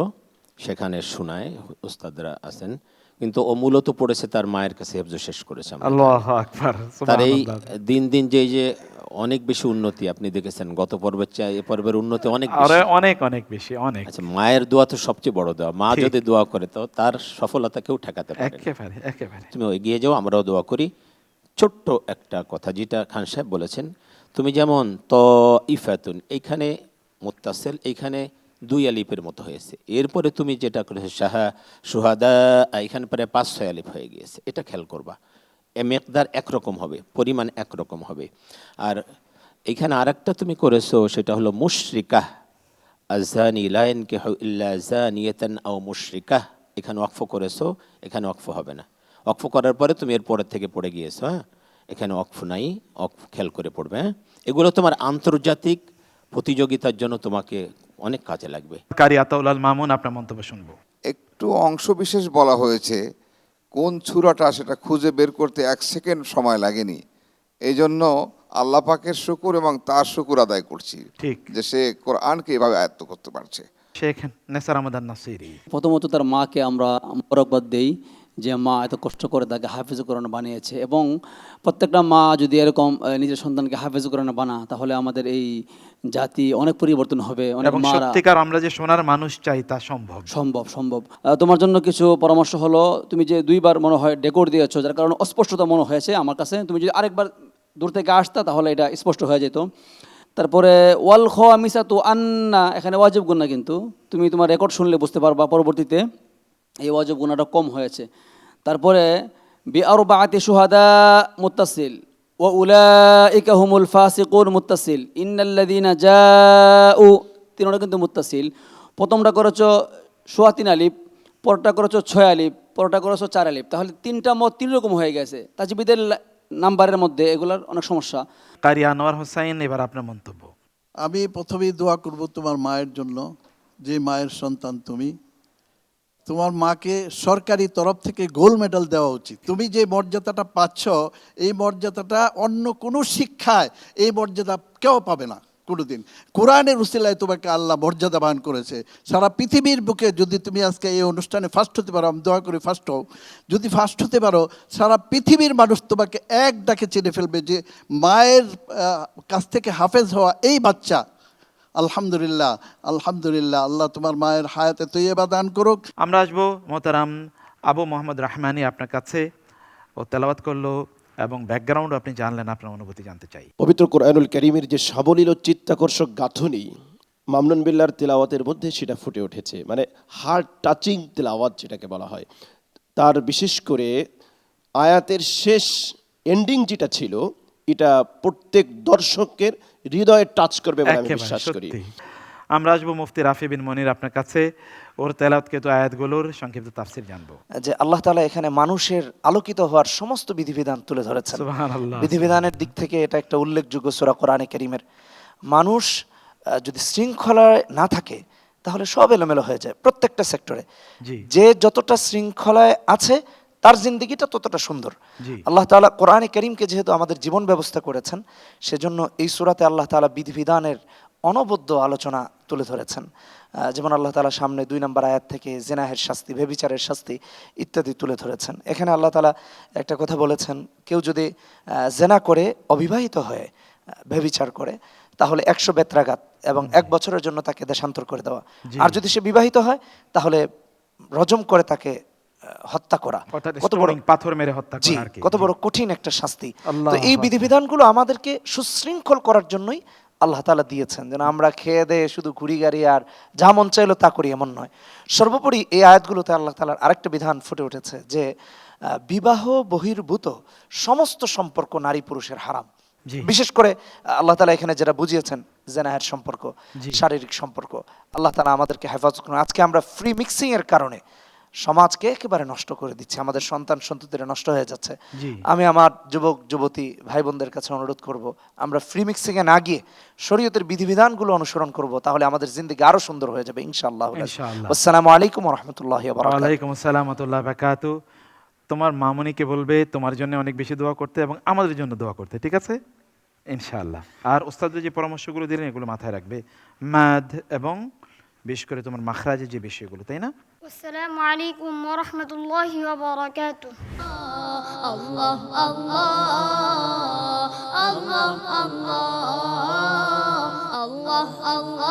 সেখানে শোনায় উস্তাদরা আছেন, কিন্তু ও মূলত পড়েছে তার মায়ের কাছে, হেফজ শেষ করেছে। আল্লাহু আকবার। তার এই দিন দিন যে অনেক বেশি উন্নতি আপনি দেখেছেন, গত পর্বের চেয়ে এই পর্বের উন্নতি অনেক বেশি, অনেক অনেক বেশি, অনেক। আচ্ছা, মায়ের দোয়া তো সবচেয়ে বড় দোয়া। মা যদি দোয়া করে তো তার সফলতা কেউ ঠেকাতে পারে না। একেবারে একেবারে। তুমি এগিয়ে যাও, আমরাও দোয়া করি। ছোট্ট একটা কথা যেটা খান সাহেব বলেছেন, তুমি যেমন ইফাতুন, এইখানে মুত্তাসিল, এইখানে 2 আলিফের মতো হয়েছে, এরপরে তুমি যেটা করেছো সুহাদা, এখানে পরে 5-6 আলিফ হয়ে গিয়েছে, এটা খেয়াল করবা। মেকদার একরকম হবে, পরিমাণ একরকম হবে। আর এইখানে আরেকটা তুমি করেছো, সেটা হলো মুশরিকাহ, আযানি লা ইয়ানকিহু ইল্লা যানিয়াতান আও মুশরিকাহ, এখানে ওয়াকফ করেছো, এখানে ওয়াকফ হবে না। ওয়াকফ করার পরে তুমি এর পরের থেকে পড়ে গিয়েছো, হ্যাঁ, এখানে ওয়াকফ নাই, ওয়াকফ খেয়াল করে পড়বে। হ্যাঁ, এগুলো তোমার আন্তর্জাতিক প্রতিযোগিতার জন্য তোমাকে অনেক কাজে লাগবে। কারি আতাউল আল মামুন, আপনার মন্তব্য শুনবো। একটু অংশবিশেষ বলা হয়েছে, কোন সূরাটা সেটা খুঁজে বের করতে 1 সেকেন্ড সময় লাগেনি। এই জন্য আল্লাহ পাকের শুকর এবং তার শুকর আদায় করছি ঠিক যে সে কোরআনকে এভাবে আয়ত্ত করতে পারছে। শেখ নেসার আহমদ নাসিরি। প্রথমত তার মাকে আমরা মোবারকবাদ দেই যে মা এত কষ্ট করে তাকে হাফেজ কোরআন বানিয়েছে, এবং প্রত্যেকটা মা যদি এরকম নিজের সন্তানকে হাফেজ কোরআন বানা, তাহলে আমাদের এই জাতি অনেক পরিবর্তন হবে। অনেক এবং মারা সত্যিকার আমরা যে সোনার মানুষ চাই তা সম্ভব। সম্ভব। তোমার জন্য কিছু পরামর্শ হলো, তুমি যে 2বার মনে হয় ডেকোর দিয়েছো, যার কারণে অস্পষ্টতা মনে হয়েছে আমার কাছে। তুমি যদি আরেকবার দূর থেকে আসতা তাহলে এটা স্পষ্ট হয়ে যেত। তারপরে ওয়াল খামিসাতু আন্না, এখানে ওয়াজিব গুনাহ, কিন্তু তুমি তোমার রেকর্ড শুনলে বুঝতে পারবা পরবর্তীতে এই ওয়াজিব গুনাহটা কম হয়েছে। তারপরে বিআরবাআতি শুহাদা মুত্তাসিল ওয়া উলাইকা হুমুল ফাসিকুন মুত্তাসিল ইন্নাল্লাযীনা জাউ, 3টা কিন্তু মুত্তাসিল। প্রথমটা করেছো 3 আলিফ, পরটা করেছো 6 আলিফ, পরটা করেছো 4 আলিফ, তাহলে 3টা মত 3 রকম হয়ে গেছে। তাজবিদের নাম্বারের মধ্যে এগুলার অনেক সমস্যা। কারি আনোয়ার হোসাইন, এবার আপনার মন্তব্য। আমি প্রথমেই দোয়া করব তোমার মায়ের জন্য, যে মায়ের সন্তান তুমি। তোমার মাকে সরকারি তরফ থেকে গোল্ড মেডেল দেওয়া উচিত। তুমি যে মর্যাদাটা পাচ্ছ, এই মর্যাদাটা অন্য কোনো শিক্ষায় এই মর্যাদা কেউ পাবে না কোনোদিন। কোরআনের উসিলায় তোমাকে আল্লাহ মর্যাদাবান করেছে। সারা পৃথিবীর বুকে যদি তুমি আজকে এই অনুষ্ঠানে ফার্স্ট হতে পারো, আমি দোয়া করি ফার্স্ট হও, যদি ফার্স্ট হতে পারো, সারা পৃথিবীর মানুষ তোমাকে এক ডাকে চিনে ফেলবে যে মায়ের কাছ থেকে হাফেজ হওয়া এই বাচ্চা। আলহামদুলিল্লাহ, আলহামদুলিল্লাহ। আল্লাহ তোমার মায়ের হায়াতে তৈয়বা দান করুক। আমরা আসবো মোহতারাম আবু মোহাম্মদ রাহমানি আপনার কাছে। ও তেলাওয়াত করলো এবং ব্যাকগ্রাউন্ড আপনি জানলেন, আপনার অনুভূতি জানতে চাই। পবিত্র কোরআনুল কারীমের যে সাবলীল ও চিত্তাকর্ষক গাঁথুনি মামনুন বিল্লাহর তেলাওয়াতের মধ্যে সেটা ফুটে উঠেছে, মানে হার্ট টাচিং তেলাওয়াত যেটাকে বলা হয়। তার বিশেষ করে আয়াতের শেষ এন্ডিং যেটা ছিল, এটা প্রত্যেক দর্শকের হৃদয়ে টাচ করবে বলে আমি বিশ্বাস করি। আমরা আসবো মুফতি রাফি বিন মনির আপনার কাছে। ওর তেলাওয়াতকৃত আয়াতগুলোর সংক্ষিপ্ত তাফসীর জানবো। যে আল্লাহ তাআলা এখানে মানুষের আলোকিত হওয়ার সমস্ত বিধিবিধান তুলে ধরেছেন। সুবহানাল্লাহ। বিধিবিধানের দিক থেকে এটা একটা উল্লেখযোগ্য সূরা কোরআনে কারীমের। মানুষ যদি শৃঙ্খলায় না থাকে তাহলে সব এলোমেলো হয়ে যায় প্রত্যেকটা সেক্টরে। যে যতটা শৃঙ্খলায় আছে তার জিন্দেগিটা ততটা সুন্দর। আল্লাহ তাআলা কোরআনে কারীমকে যেহেতু আমাদের জীবন ব্যবস্থা করেছেন, সেজন্য এই সূরাতে আল্লাহ তাআলা বিধিবিধানের অনবদ্য আলোচনা তুলে ধরেছেন। যেমন আল্লাহ তাআলা সামনে 2 নম্বর আয়াত থেকে জিনাহের শাস্তি, ব্যভিচারের শাস্তি ইত্যাদি তুলে ধরেছেন। এখানে আল্লাহ তাআলা একটা কথা বলেছেন, কেউ যদি জিনা করে অবিবাহিত হয়ে ব্যভিচার করে তাহলে 100 বেত্রাঘাত এবং 1 বছরের জন্য তাকে দেশান্তর করে দেওয়া। আর যদি সে বিবাহিত হয় তাহলে রজম করে তাকে হত্যা করা। কত বড় পাথর মেরে হত্যা করা আর কি। কত বড় কঠিন একটা শাস্তি। তো এই বিধিবিধানগুলো আমাদেরকে সুশৃঙ্খল করার জন্যই আল্লাহ তাআলা দিয়েছেন, যেন আমরা খেয়ে দেয়ে শুধু ঘুরি গাড়ি আর যা মন চাইলো তা করি, এমন নয়। সর্বোপরি এই আয়াতগুলোতে আল্লাহ তাআলার আরেকটা বিধান ফুটে উঠেছে যে বিবাহ বহির্ভূত সমস্ত সম্পর্ক নারী পুরুষের হারাম। বিশেষ করে আল্লাহ তাআলা এখানে যেটা বুঝিয়েছেন জিনাহের সম্পর্ক, শারীরিক সম্পর্ক, আল্লাহ তাআলা আমাদেরকে হেফাজত করুন। আজকে আমরা ফ্রি মিক্সিং এর কারণে সমাজকে একেবারে নষ্ট করে দিচ্ছি, আমাদের সন্তান সন্ততিরা নষ্ট হয়ে যাচ্ছে। আমি আমার যুবক যুবতী ভাই বোনদের কাছে অনুরোধ করব, আমরা ফ্রি মিক্সিং এ না গিয়ে শরীয়তের বিধিবিধানগুলো অনুসরণ করব, তাহলে আমাদের জিন্দেগি আরো সুন্দর হয়ে যাবে ইনশাআল্লাহ। আসসালামু আলাইকুম ওয়া রাহমাতুল্লাহি ওয়া বারাকাতুহু। ওয়া আলাইকুম আসসালাম ওয়া রাহমাতুল্লাহি ওয়া বারাকাতুহু। তোমার মামুনিকে বলবে তোমার জন্য অনেক বেশি দোয়া করতে এবং আমাদের জন্য দোয়া করতে, ঠিক আছে ইনশাআল্লাহ। আর ওস্তাদের যে পরামর্শগুলো দিলেন এগুলো মাথায় রাখবে, মাদ এবং বিশেষ করে তোমার মাখরাজের যে বিষয়গুলো, তাই না? আসসালামু আলাইকুম ওয়া রাহমাতুল্লাহি ওয়া বারাকাতুহু। আল্লাহ আল্লাহ আল্লাহ আল্লাহ আল্লাহ আল্লাহ